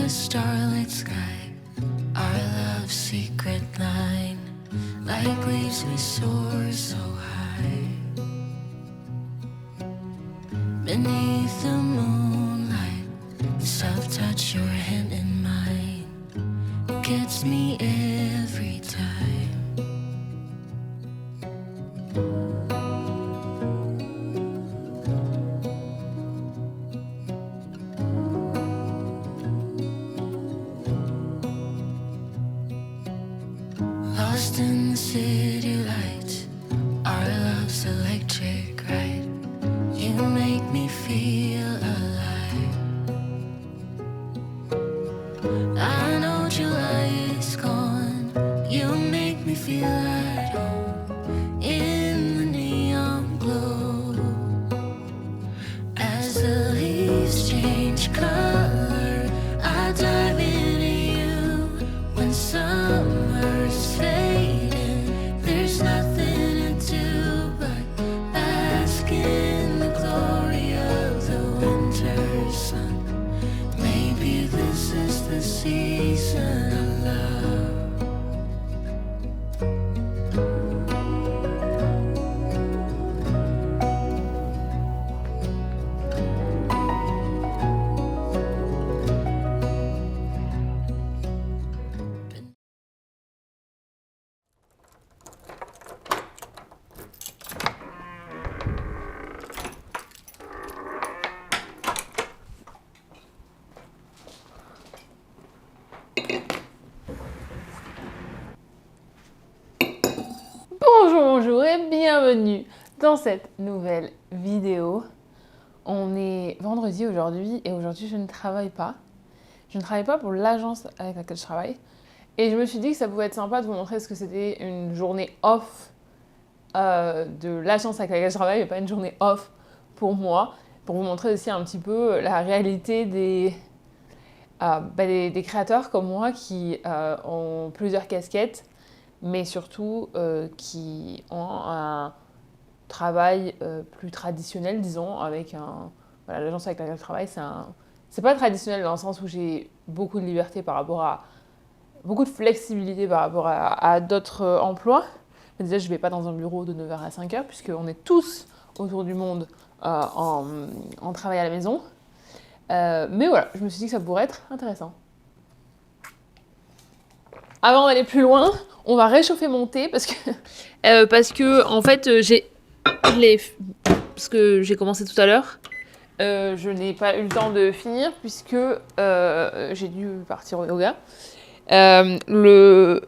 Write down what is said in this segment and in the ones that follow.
the starlit sky, our love's secret line. Like leaves we soar so high. Beneath the moonlight, the soft touch your hand in mine gets me every time. Lost in the city lights, our love's electric ride. You make me feel alive. I know July is gone. You make me feel at home in the neon glow. As the leaves change color, I dive into you. When summer's fading, there's nothing to do but bask in the glory of the winter sun. Maybe this is the season of love. Bonjour et bienvenue dans cette nouvelle vidéo. On est vendredi aujourd'hui et aujourd'hui je ne travaille pas. Je ne travaille pas pour l'agence avec laquelle je travaille. Et je me suis dit que ça pouvait être sympa de vous montrer ce que c'était une journée off de l'agence avec laquelle je travaille et pas une journée off pour moi. Pour vous montrer aussi un petit peu la réalité des créateurs comme moi qui ont plusieurs casquettes, mais surtout qui ont un travail plus traditionnel, disons, avec l'agence avec laquelle je travaille, c'est pas traditionnel dans le sens où j'ai beaucoup de liberté par rapport à beaucoup de flexibilité par rapport à d'autres emplois. Mais déjà, je vais pas dans un bureau de 9h à 5h puisqu'on est tous autour du monde en travail à la maison. Mais voilà, je me suis dit que ça pourrait être intéressant. Avant d'aller plus loin, on va réchauffer mon thé parce que en fait, parce que j'ai commencé tout à l'heure, je n'ai pas eu le temps de finir puisque j'ai dû partir au yoga. Le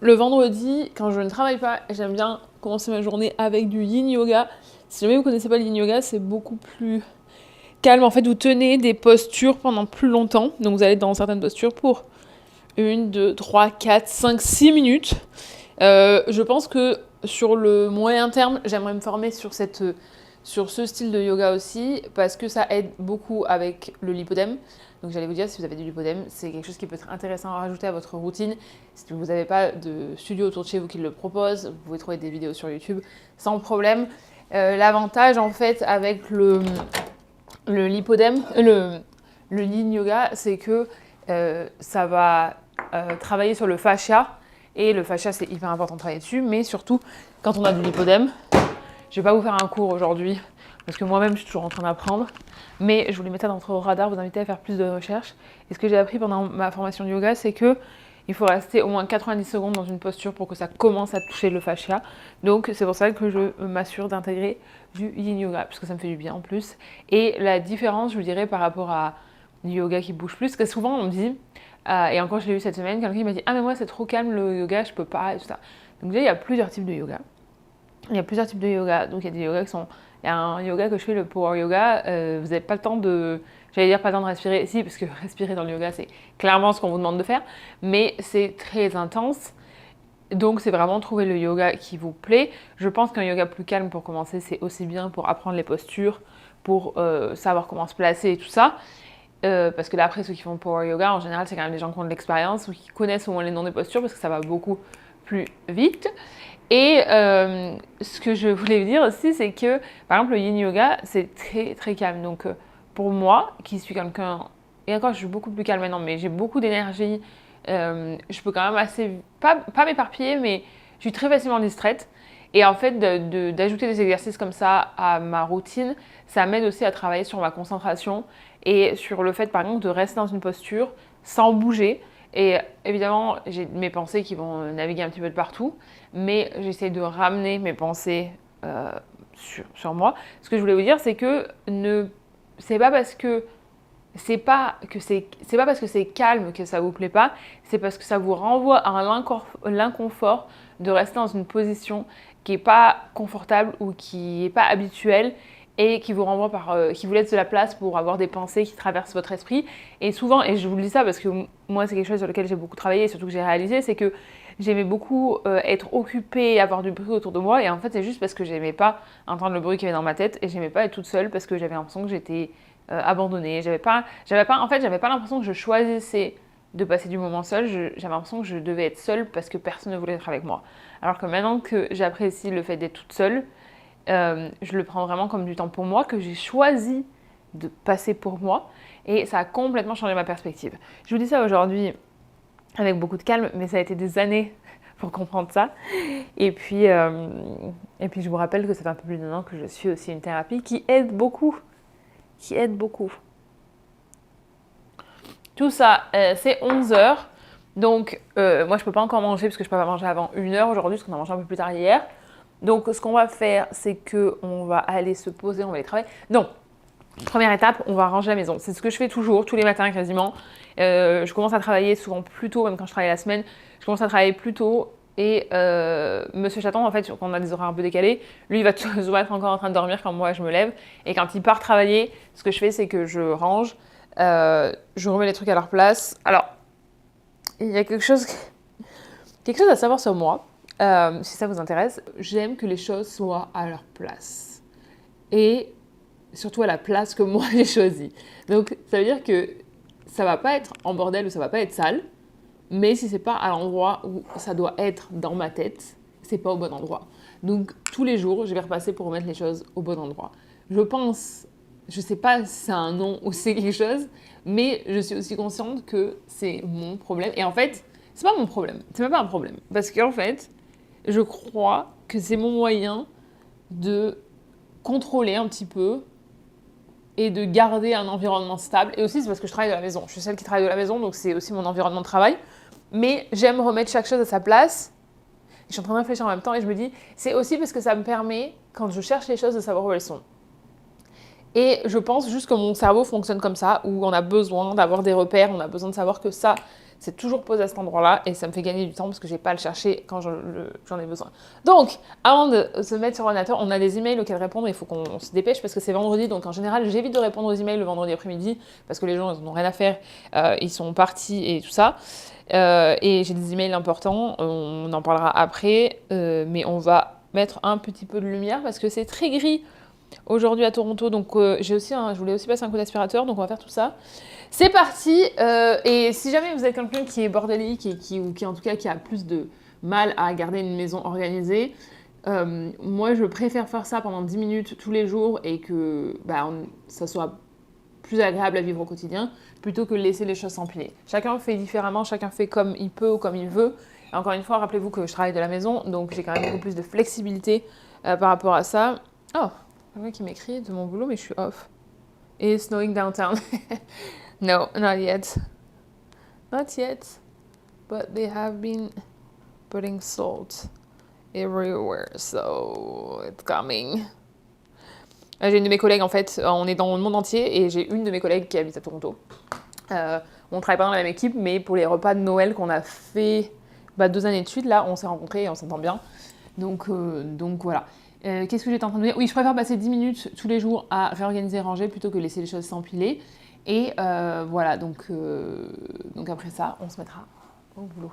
vendredi, quand je ne travaille pas, j'aime bien commencer ma journée avec du yin yoga. Si jamais vous ne connaissez pas le yin yoga, c'est beaucoup plus calme. En fait, vous tenez des postures pendant plus longtemps. Donc, vous allez dans certaines postures pour 1, 2, 3, 4, 5, 6 minutes. Je pense que sur le moyen terme, j'aimerais me former sur ce style de yoga aussi parce que ça aide beaucoup avec le lipodème. Donc j'allais vous dire, si vous avez du lipodème, c'est quelque chose qui peut être intéressant à rajouter à votre routine. Si vous n'avez pas de studio autour de chez vous qui le propose, vous pouvez trouver des vidéos sur YouTube sans problème. L'avantage en fait avec le lipodème, le yin yoga, c'est que ça va travailler sur le fascia. Et le fascia, c'est hyper important de travailler dessus, mais surtout quand on a du lipodème. Je vais pas vous faire un cours aujourd'hui, parce que moi-même, je suis toujours en train d'apprendre. Mais je voulais mettre ça dans votre radar, vous inviter à faire plus de recherches. Et ce que j'ai appris pendant ma formation de yoga, c'est que il faut rester au moins 90 secondes dans une posture pour que ça commence à toucher le fascia. Donc, c'est pour ça que je m'assure d'intégrer du yin yoga, parce que ça me fait du bien en plus. Et la différence, je vous dirais, par rapport à du yoga qui bouge plus, parce que souvent, on me dit, et encore je l'ai eu cette semaine, quelqu'un m'a dit « Ah mais moi, c'est trop calme le yoga, je peux pas, et tout ça. » Donc déjà, il y a plusieurs types de yoga. Donc il y a des yogas qui sont... Il y a un yoga que je fais, le power yoga, vous n'avez pas le temps de... J'allais dire pas le temps de respirer, si, parce que respirer dans le yoga, c'est clairement ce qu'on vous demande de faire, mais c'est très intense. Donc c'est vraiment trouver le yoga qui vous plaît. Je pense qu'un yoga plus calme pour commencer, c'est aussi bien pour apprendre les postures, pour savoir comment se placer et tout ça. Parce que là, après, ceux qui font power yoga, en général, c'est quand même des gens qui ont de l'expérience ou qui connaissent au moins les noms des postures, parce que ça va beaucoup plus vite. Et ce que je voulais vous dire aussi, c'est que, par exemple, le yin yoga, c'est très, très calme. Donc, pour moi, qui suis quelqu'un et encore je suis beaucoup plus calme maintenant, mais j'ai beaucoup d'énergie, je peux quand même assez, pas m'éparpiller, mais je suis très facilement distraite. Et en fait, d'ajouter des exercices comme ça à ma routine, ça m'aide aussi à travailler sur ma concentration et sur le fait, par exemple, de rester dans une posture sans bouger. Et évidemment, j'ai mes pensées qui vont naviguer un petit peu de partout, mais j'essaie de ramener mes pensées sur moi. Ce que je voulais vous dire, c'est que c'est pas parce que c'est pas parce que c'est calme que ça vous plaît pas, c'est parce que ça vous renvoie à l'inconfort de rester dans une position qui est pas confortable ou qui est pas habituelle et qui vous renvoie qui vous laisse de la place pour avoir des pensées qui traversent votre esprit. Et souvent, et je vous le dis ça parce que moi c'est quelque chose sur lequel j'ai beaucoup travaillé et surtout que j'ai réalisé, c'est que j'aimais beaucoup être occupée, avoir du bruit autour de moi, et en fait c'est juste parce que j'aimais pas entendre le bruit qui avait dans ma tête et j'aimais pas être toute seule parce que j'avais l'impression que j'étais abandonnée. En fait, j'avais pas l'impression que je choisissais de passer du moment seule. J'avais l'impression que je devais être seule parce que personne ne voulait être avec moi. Alors que maintenant que j'apprécie le fait d'être toute seule, je le prends vraiment comme du temps pour moi, que j'ai choisi de passer pour moi, et ça a complètement changé ma perspective. Je vous dis ça aujourd'hui avec beaucoup de calme, mais ça a été des années pour comprendre ça. Et puis je vous rappelle que ça fait un peu plus d'un an que je suis aussi une thérapie qui aide beaucoup. Tout ça, c'est 11h. Donc, moi, je peux pas encore manger parce que je peux pas manger avant 1h aujourd'hui, parce qu'on a mangé un peu plus tard hier. Donc, ce qu'on va faire, c'est qu'on va aller se poser, on va aller travailler. Non, première étape, on va ranger la maison. C'est ce que je fais toujours, tous les matins quasiment. Je commence à travailler souvent plus tôt, même quand je travaille la semaine. Je commence à travailler plus tôt. Et Monsieur Chaton, en fait, quand on a des horaires un peu décalés, lui, il va toujours être encore en train de dormir quand moi, je me lève. Et quand il part travailler, ce que je fais, c'est que je range, je remets les trucs à leur place. Alors, il y a quelque chose à savoir sur moi, si ça vous intéresse. J'aime que les choses soient à leur place. Et surtout à la place que moi, j'ai choisie. Donc, ça veut dire que ça va pas être en bordel ou ça va pas être sale. Mais si c'est pas à l'endroit où ça doit être dans ma tête, c'est pas au bon endroit. Donc tous les jours, je vais repasser pour remettre les choses au bon endroit. Je pense, je sais pas si c'est un nom ou c'est quelque chose, mais je suis aussi consciente que c'est mon problème. Et en fait, c'est pas mon problème, c'est même pas un problème. Parce qu'en fait, je crois que c'est mon moyen de contrôler un petit peu et de garder un environnement stable. Et aussi, c'est parce que je travaille de la maison. Je suis celle qui travaille de la maison, donc c'est aussi mon environnement de travail. Mais j'aime remettre chaque chose à sa place. Je suis en train de réfléchir en même temps et je me dis, c'est aussi parce que ça me permet, quand je cherche les choses, de savoir où elles sont. Et je pense juste que mon cerveau fonctionne comme ça, où on a besoin d'avoir des repères, on a besoin de savoir que ça, c'est toujours posé à cet endroit-là, et ça me fait gagner du temps parce que j'ai pas à le chercher quand j'en ai besoin. Donc, avant de se mettre sur l'ordinateur, on a des emails auxquels répondre, il faut qu'on se dépêche parce que c'est vendredi, donc en général, j'évite de répondre aux emails le vendredi après-midi parce que les gens, ils n'ont rien à faire, ils sont partis et tout ça. Et j'ai des emails importants, on en parlera après, mais on va mettre un petit peu de lumière parce que c'est très gris aujourd'hui à Toronto, donc je voulais aussi passer un coup d'aspirateur, donc on va faire tout ça. C'est parti, et si jamais vous êtes quelqu'un qui est bordélique et qui en tout cas qui a plus de mal à garder une maison organisée, moi je préfère faire ça pendant 10 minutes tous les jours et que ça soit plus agréable à vivre au quotidien, plutôt que de laisser les choses s'empiler. Chacun fait différemment, chacun fait comme il peut ou comme il veut. Et encore une fois, rappelez-vous que je travaille de la maison, donc j'ai quand même beaucoup plus de flexibilité par rapport à ça. Oh, quelqu'un qui m'écrit de mon boulot, mais je suis off. It's snowing downtown. No, not yet. Not yet. But they have been putting salt everywhere, so it's coming. J'ai une de mes collègues, en fait, on est dans le monde entier, et j'ai une de mes collègues qui habite à Toronto. On travaille pas dans la même équipe, mais pour les repas de Noël qu'on a fait 2 années de suite, là, on s'est rencontrés et on s'entend bien. Donc voilà. Qu'est-ce que j'étais en train de dire ? Oui, je préfère passer 10 minutes tous les jours à réorganiser et ranger plutôt que laisser les choses s'empiler. Et voilà, donc après ça, on se mettra au boulot.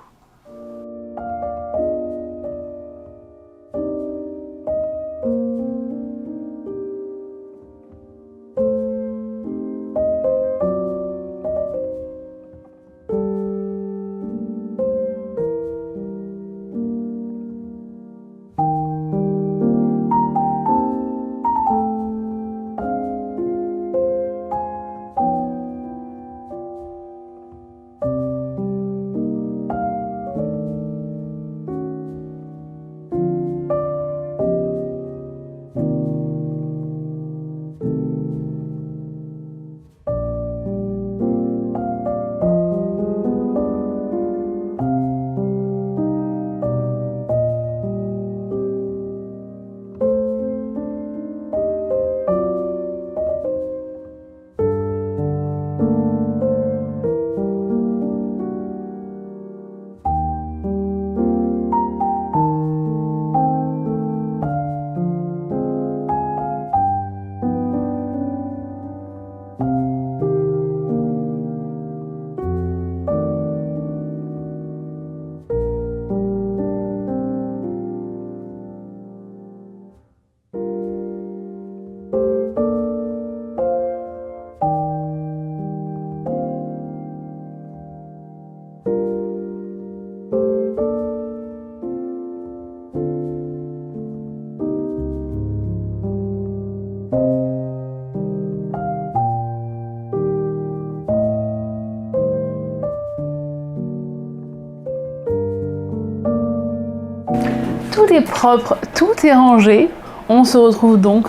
tout est propre, tout est rangé. On se retrouve donc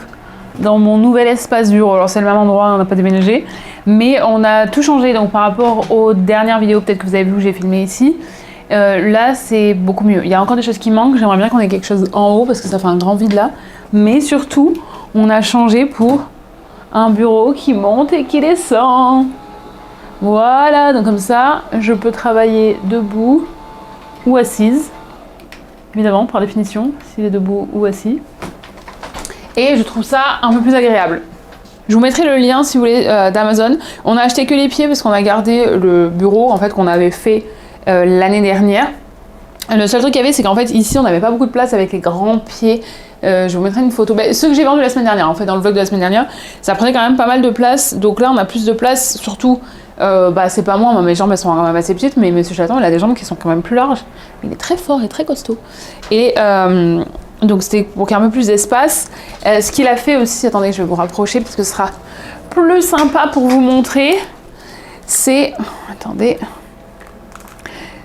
dans mon nouvel espace bureau. Alors c'est le même endroit, on n'a pas déménagé, mais on a tout changé. Donc par rapport aux dernières vidéos peut-être que vous avez vu que j'ai filmé ici, là c'est beaucoup mieux. Il y a encore des choses qui manquent, j'aimerais bien qu'on ait quelque chose en haut parce que ça fait un grand vide là. Mais surtout, on a changé pour un bureau qui monte et qui descend. Voilà, donc comme ça, je peux travailler debout ou assise. Évidemment, par définition, s'il est debout ou assis. Et je trouve ça un peu plus agréable. Je vous mettrai le lien, si vous voulez, d'Amazon. On a acheté que les pieds parce qu'on a gardé le bureau en fait, qu'on avait fait l'année dernière. Le seul truc qu'il y avait, c'est qu'en fait, ici, on n'avait pas beaucoup de place avec les grands pieds. Je vous mettrai une photo. Ceux que j'ai vendus la semaine dernière, en fait, dans le vlog de la semaine dernière, ça prenait quand même pas mal de place. Donc là, on a plus de place, surtout... c'est pas moi, mes jambes elles sont quand même assez petites, mais Monsieur Chaton il a des jambes qui sont quand même plus larges. Il est très fort et très costaud. Et donc c'était pour qu'il y ait un peu plus d'espace. Ce qu'il a fait aussi, attendez, je vais vous rapprocher parce que ce sera plus sympa pour vous montrer. C'est, attendez,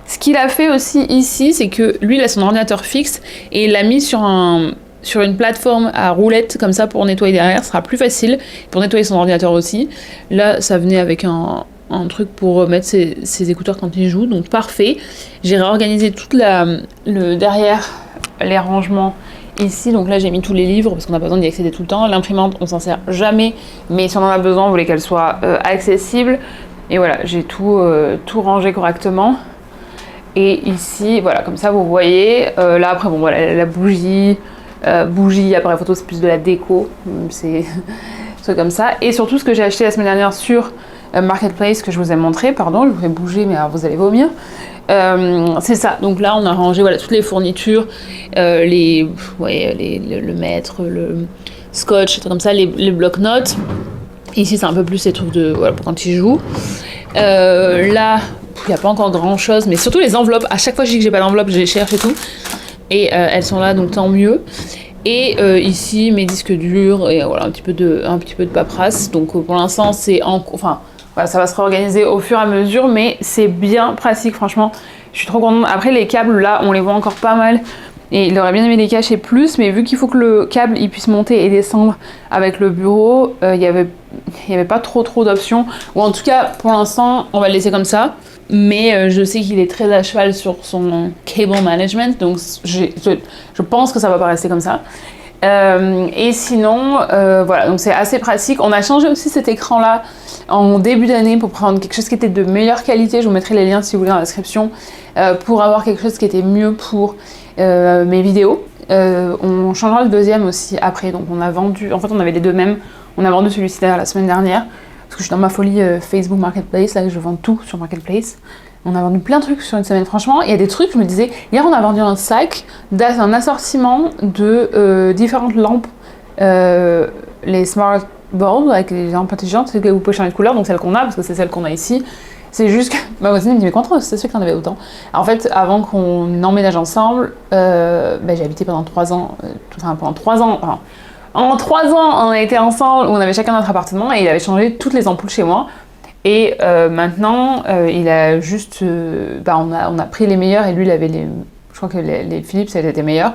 ce qu'il a fait aussi ici, c'est que lui il a son ordinateur fixe et il l'a mis sur une plateforme à roulettes comme ça pour nettoyer derrière, ce sera plus facile pour nettoyer son ordinateur aussi. Là ça venait avec un truc pour mettre ses écouteurs quand il joue, donc parfait. J'ai réorganisé toute le derrière, les rangements ici, donc là j'ai mis tous les livres parce qu'on n'a pas besoin d'y accéder tout le temps. L'imprimante on s'en sert jamais, mais si on en a besoin on voulait qu'elle soit accessible. Et voilà, j'ai tout rangé correctement. Et ici, voilà, comme ça vous voyez, là après bon voilà, la bougie, appareil photo c'est plus de la déco, c'est comme ça. Et surtout ce que j'ai acheté la semaine dernière sur Marketplace que je vous ai montré, pardon, je vous fais bouger mais alors vous allez vomir. C'est ça, donc là on a rangé voilà, toutes les fournitures, le mètre, le scotch, des trucs comme ça, les blocs-notes. Ici c'est un peu plus ces trucs de, voilà, pour quand il joue. Là, il n'y a pas encore grand chose, mais surtout les enveloppes, à chaque fois que je dis que j'ai pas d'enveloppe, je les cherche et tout. Et elles sont là, donc tant mieux. Et ici, mes disques durs, et voilà, un petit peu de paperasse. Donc pour l'instant, voilà, ça va se réorganiser au fur et à mesure, mais c'est bien pratique, franchement. Je suis trop contente. Après, les câbles, là, on les voit encore pas mal. Et il aurait bien aimé les cacher plus, mais vu qu'il faut que le câble il puisse monter et descendre avec le bureau, il y avait pas trop d'options. Ou en tout cas, pour l'instant, on va le laisser comme ça. Mais je sais qu'il est très à cheval sur son cable management, donc je pense que ça va pas rester comme ça. Et sinon, voilà, donc c'est assez pratique. On a changé aussi cet écran-là en début d'année pour prendre quelque chose qui était de meilleure qualité. Je vous mettrai les liens si vous voulez dans la description pour avoir quelque chose qui était mieux pour mes vidéos. On changera le deuxième aussi après, donc on a vendu, en fait on avait les deux mêmes. On a vendu celui-ci la semaine dernière. Parce que je suis dans ma folie Facebook Marketplace, là je vends tout sur Marketplace. On a vendu plein de trucs sur une semaine, franchement. Il y a des trucs, je me disais, hier on a vendu un sac d'un assortiment de différentes lampes, les smart bulbs avec les lampes intelligentes, c'est que vous pouvez changer de couleur, donc celle qu'on a, parce que c'est celle qu'on a ici. C'est juste que ma voisine me dit, mais contre, c'est sûr que t'en avais autant. Alors, en fait, avant qu'on emménage ensemble, j'ai habité pendant 3 ans, en 3 ans, on a été ensemble, on avait chacun notre appartement et il avait changé toutes les ampoules chez moi. Et maintenant, il a juste... on a pris les meilleurs et lui, il avait je crois que les Philips, elles étaient meilleures.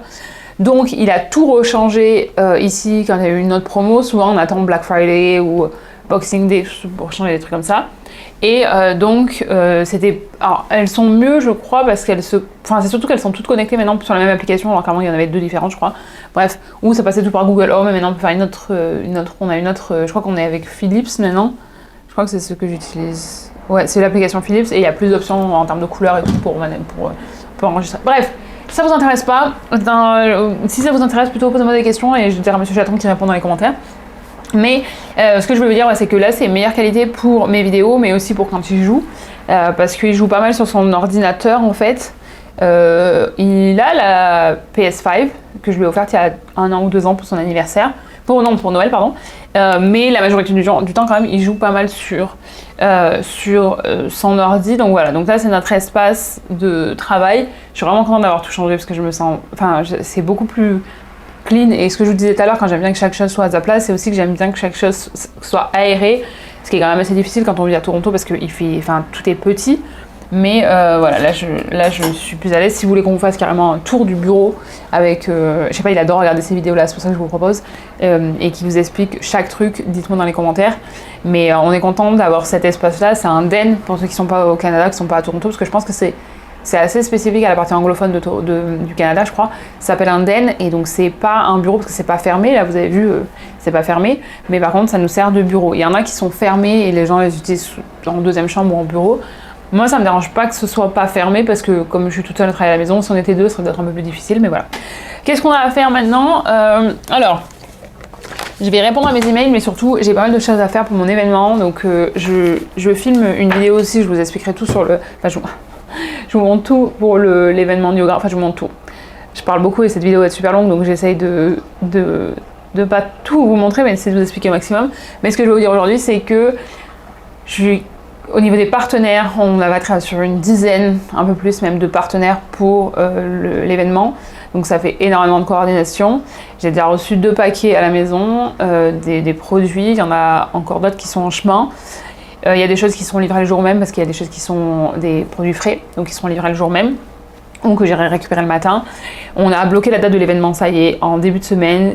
Donc, il a tout rechangé ici quand il y a eu une autre promo. Souvent, on attend Black Friday ou Boxing Day pour changer des trucs comme ça. Et c'était... Alors, elles sont mieux, je crois, parce qu'elles se... Enfin, c'est surtout qu'elles sont toutes connectées maintenant sur la même application, alors qu'avant, il y en avait 2 différentes, je crois. Bref, ou ça passait tout par Google Home, et maintenant, on peut faire une autre... On a une autre... Je crois qu'on est avec Philips, maintenant. Je crois que c'est ce que j'utilise. Ouais, c'est l'application Philips, et il y a plus d'options en termes de couleurs et tout pour enregistrer. Bref, si ça vous intéresse pas, si ça vous intéresse, plutôt posez-moi des questions, et je dirai à Monsieur Chaton qui répond dans les commentaires. Mais ce que je veux vous dire, c'est que là, c'est meilleure qualité pour mes vidéos, mais aussi pour quand il joue. Parce qu'il joue pas mal sur son ordinateur, en fait. Il a la PS5, que je lui ai offerte il y a 1 an ou 2 ans pour son anniversaire. Pour Noël, pardon. Mais la majorité du temps, quand même, il joue pas mal sur son ordi. Donc voilà, donc là, c'est notre espace de travail. Je suis vraiment contente d'avoir tout changé, parce que je me sens... Enfin, c'est beaucoup plus... clean, et ce que je vous disais tout à l'heure, quand j'aime bien que chaque chose soit à sa place, c'est aussi que j'aime bien que chaque chose soit aérée, ce qui est quand même assez difficile quand on vit à Toronto parce que tout est petit, Mais voilà, là je suis plus à l'aise. Si vous voulez qu'on vous fasse carrément un tour du bureau avec, je sais pas, il adore regarder ces vidéos là, c'est pour ça que je vous propose, et qui vous explique chaque truc, dites-moi dans les commentaires. Mais on est content d'avoir cet espace là. C'est un den pour ceux qui sont pas au Canada, qui sont pas à Toronto, parce que je pense que c'est assez spécifique à la partie anglophone du Canada, je crois. Ça s'appelle un den, et donc c'est pas un bureau parce que c'est pas fermé. Là, vous avez vu, c'est pas fermé. Mais par contre, ça nous sert de bureau. Il y en a qui sont fermés et les gens les utilisent en deuxième chambre ou en bureau. Moi, ça me dérange pas que ce soit pas fermé parce que comme je suis toute seule à travailler à la maison, si on était deux, ça serait peut-être un peu plus difficile, mais voilà. Qu'est-ce qu'on a à faire maintenant Alors, je vais répondre à mes emails, mais surtout, j'ai pas mal de choses à faire pour mon événement. Donc, je filme une vidéo aussi, je vous expliquerai tout sur le... Enfin, je vous montre tout pour l'événement de yoga. Enfin, je vous montre tout. Je parle beaucoup et cette vidéo va être super longue, donc j'essaye de pas tout vous montrer, mais d'essayer de vous expliquer au maximum. Mais ce que je vais vous dire aujourd'hui, c'est que au niveau des partenaires, on va être sur une dizaine, un peu plus même, de partenaires pour l'événement. Donc ça fait énormément de coordination. J'ai déjà reçu 2 paquets à la maison, des produits. Il y en a encore d'autres qui sont en chemin. Il y a des choses qui seront livrées le jour même parce qu'il y a des choses qui sont des produits frais, donc qui seront livrés le jour même, ou que j'irai récupérer le matin. On a bloqué la date de l'événement, ça y est, en début de semaine.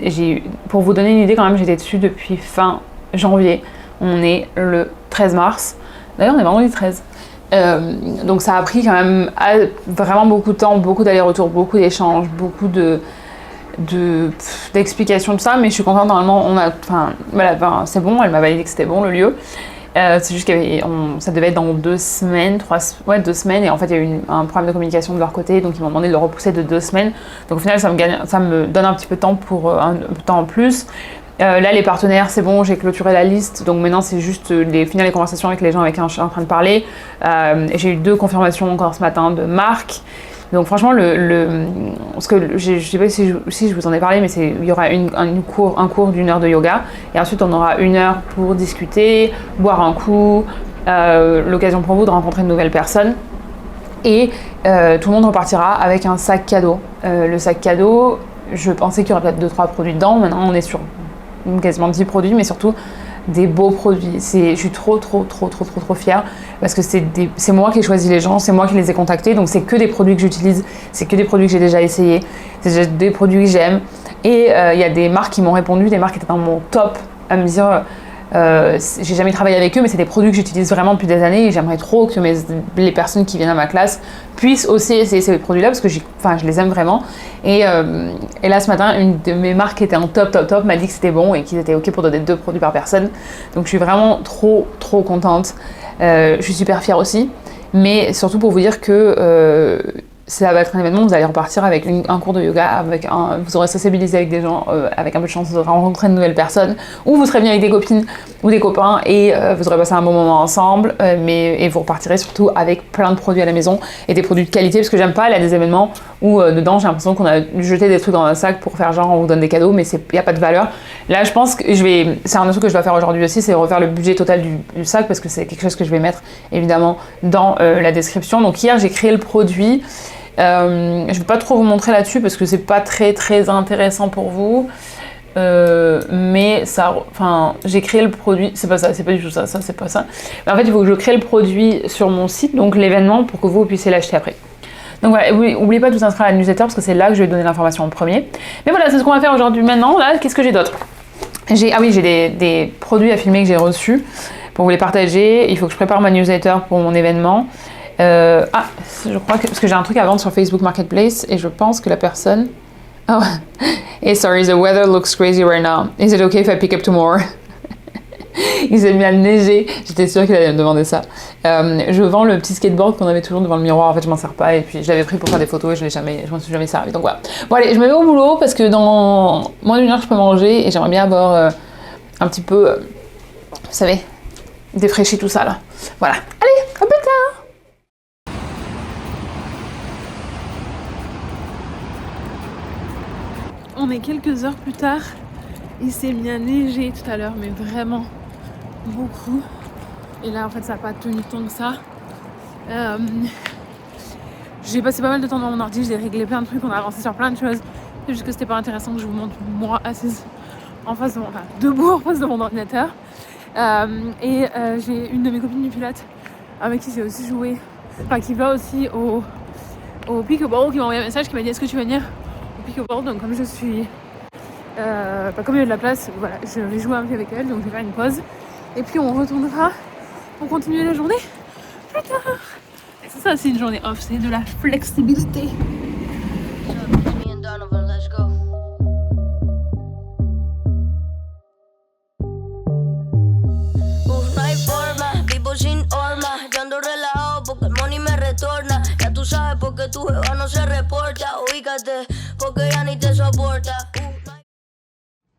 Pour vous donner une idée quand même, j'étais dessus depuis fin janvier. On est le 13 mars. D'ailleurs, on est vendredi 13. Donc ça a pris quand même vraiment beaucoup de temps, beaucoup d'allers-retours, beaucoup d'échanges, beaucoup d'explications de ça, mais je suis contente. Normalement, c'est bon, elle m'a validé que c'était bon le lieu. C'est juste ça devait être dans 2 semaines, 2 semaines, et en fait il y a eu un problème de communication de leur côté, donc ils m'ont demandé de le repousser de 2 semaines. Donc au final ça me donne un petit peu de temps pour un peu de temps en plus. Là les partenaires, c'est bon, j'ai clôturé la liste, donc maintenant c'est juste finir les conversations avec les gens avec qui je suis en train de parler. J'ai eu 2 confirmations encore ce matin de marque. Donc franchement, parce que je sais pas si je vous en ai parlé, mais il y aura un cours d'1 heure de yoga, et ensuite on aura 1 heure pour discuter, boire un coup, l'occasion pour vous de rencontrer de nouvelles personnes, et tout le monde repartira avec un sac cadeau. Le sac cadeau, je pensais qu'il y aurait peut-être 2-3 produits dedans, maintenant on est sur quasiment 10 produits, mais surtout des beaux produits. Je suis trop fière parce que c'est moi qui ai choisi les gens, c'est moi qui les ai contactés, donc c'est que des produits que j'utilise, c'est que des produits que j'ai déjà essayés, c'est déjà des produits que j'aime, et il y a des marques qui m'ont répondu, des marques qui étaient dans mon top, à me dire j'ai jamais travaillé avec eux, mais c'est des produits que j'utilise vraiment depuis des années, et j'aimerais trop que les personnes qui viennent à ma classe puissent aussi essayer ces produits-là parce que je les aime vraiment. Et là ce matin, une de mes marques qui était en top m'a dit que c'était bon et qu'ils étaient ok pour donner 2 produits par personne. Donc je suis vraiment trop contente. Je suis super fière aussi, mais surtout pour vous dire que ça va être un événement, vous allez repartir avec un cours de yoga, vous aurez sociabilisé avec des gens, avec un peu de chance, vous aurez rencontré de nouvelles personnes, ou vous serez venu avec des copines ou des copains et vous aurez passé un bon moment ensemble, et vous repartirez surtout avec plein de produits à la maison et des produits de qualité, parce que j'aime pas aller à des événements où dedans j'ai l'impression qu'on a jeté des trucs dans un sac pour faire genre on vous donne des cadeaux, mais il n'y a pas de valeur. Là je pense que c'est un autre truc que je dois faire aujourd'hui aussi, c'est refaire le budget total du sac, parce que c'est quelque chose que je vais mettre évidemment dans la description. Donc hier j'ai créé le produit. Je ne vais pas trop vous montrer là-dessus parce que c'est pas très intéressant pour vous, mais j'ai créé le produit, c'est pas du tout ça, c'est pas ça. Mais en fait il faut que je crée le produit sur mon site, donc l'événement, pour que vous puissiez l'acheter après. Donc voilà, n'oubliez pas de vous inscrire à la newsletter parce que c'est là que je vais donner l'information en premier. Mais voilà, c'est ce qu'on va faire aujourd'hui. Maintenant, là, qu'est-ce que j'ai d'autre ? J'ai des produits à filmer que j'ai reçus pour vous les partager. Il faut que je prépare ma newsletter pour mon événement. Je crois parce que j'ai un truc à vendre sur Facebook Marketplace et je pense que la personne... Oh, hey, sorry, the weather looks crazy right now. Is it okay if I pick up tomorrow? Il s'est mis à neiger, j'étais sûre qu'il allait me demander ça. Je vends le petit skateboard qu'on avait toujours devant le miroir, en fait je m'en sers pas, et puis je l'avais pris pour faire des photos et je m'en suis jamais servi, donc voilà. Bon allez, je me mets au boulot parce que dans moins d'1 heure je peux manger et j'aimerais bien avoir un petit peu, vous savez, défraîchi tout ça là. Voilà, allez, à plus tard. On est quelques heures plus tard, il s'est mis à neiger tout à l'heure, mais vraiment beaucoup. Et là en fait ça n'a pas tenu tant que ça. J'ai passé pas mal de temps dans mon ordi, j'ai réglé plein de trucs, on a avancé sur plein de choses. C'est juste que c'était pas intéressant que je vous montre moi assise en face de debout en face de mon ordinateur. J'ai une de mes copines du pilote avec qui j'ai aussi joué enfin qui va aussi au pickleball, qui m'a envoyé un message qui m'a dit est-ce que tu vas venir au pickleball. Donc comme je suis comme il y a de la place, voilà, je vais jouer un peu avec elle, donc je vais faire une pause et puis on retournera pour continuer la journée plus tard. Et c'est ça, c'est une journée off, c'est de la flexibilité. Sin horma, yo ando relajado porque el money me retorna. Ya tú sabes por qué tu jeva no se reporta. Ubícate porque ya ni te soporta.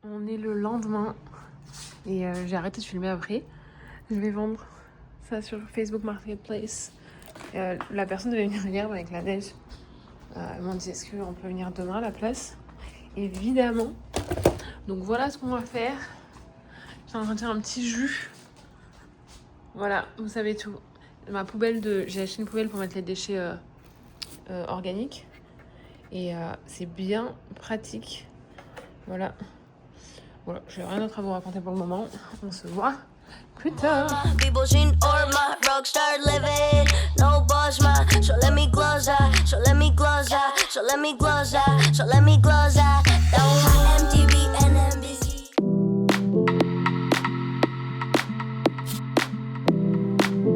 On est le lendemain et j'ai arrêté de filmer après. Je vais vendre ça sur Facebook Marketplace. La personne devait venir hier avec la neige. Ils m'ont dit est-ce qu'on peut venir demain à la place? Évidemment. Donc voilà ce qu'on va faire. Je suis en train de faire un petit jus. Voilà, vous savez tout. Ma poubelle j'ai acheté une poubelle pour mettre les déchets organiques. Et c'est bien pratique. Voilà. Voilà, j'ai rien d'autre à vous raconter pour le moment. On se voit plus tard. People sin orma, rockstar living, no boss man. So let me close that, so let me close that, so let me close that, so let me close that.